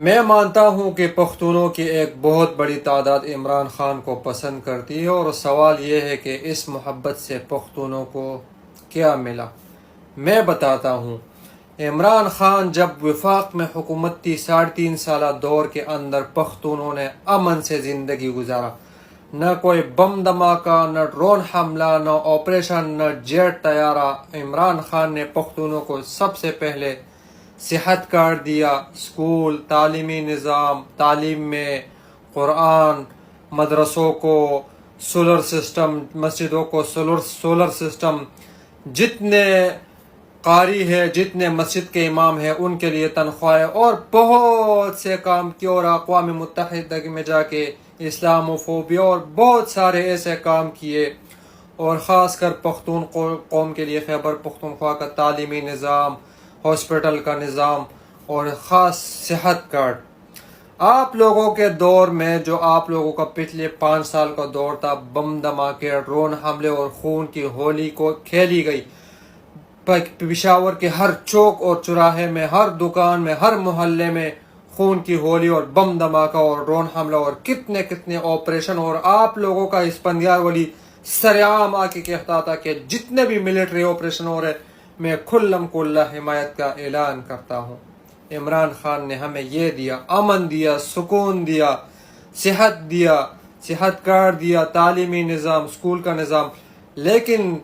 میں مانتا ہوں کہ پختونوں کی ایک بہت بڑی تعداد عمران خان کو پسند کرتی ہے، اور سوال یہ ہے کہ اس محبت سے پختونوں کو کیا ملا۔ میں بتاتا ہوں۔ عمران خان جب وفاق میں حکومت تھی، 3.5 سالہ دور کے اندر پختونوں نے امن سے زندگی گزارا۔ نہ کوئی بم دھماکہ، نہ ڈرون حملہ، نہ آپریشن، نہ جیٹ طیارہ۔ عمران خان نے پختونوں کو سب سے پہلے صحت کارڈ دیا، اسکول، تعلیمی نظام، تعلیم میں قرآن، مدرسوں کو سولر سسٹم، مسجدوں کو سولر سسٹم، جتنے قاری ہے، جتنے مسجد کے امام ہیں ان کے لیے تنخواہیں، اور بہت سے کام کیے، اور اقوام متحدہ میں جا کے اسلام و فوبیا اور بہت سارے ایسے کام کیے، اور خاص کر پختون قوم کے لیے خیبر پختونخوا کا تعلیمی نظام، ہاسپٹل کا نظام، اور خاص صحت کارڈ۔ آپ لوگوں کے دور میں، جو آپ لوگوں کا پچھلے 5 سال کا دور تھا، بم دھماکے، ڈرون حملے اور خون کی ہولی کو کھیلی گئی۔ پشاور کے ہر چوک اور چوراہے میں، ہر دکان میں، ہر محلے میں خون کی ہولی اور بم دھماکہ اور ڈرون حملہ اور کتنے آپریشن، اور آپ لوگوں کا اسپندیار ولی سرعام آ کے کہتا تھا کہ جتنے بھی ملٹری آپریشن ہو رہے، میں کھلم کھلا حمایت کا اعلان کرتا ہوں۔ عمران خان نے ہمیں یہ دیا، امن دیا، سکون دیا، صحت کارڈ دیا، تعلیمی نظام، اسکول کا نظام، لیکن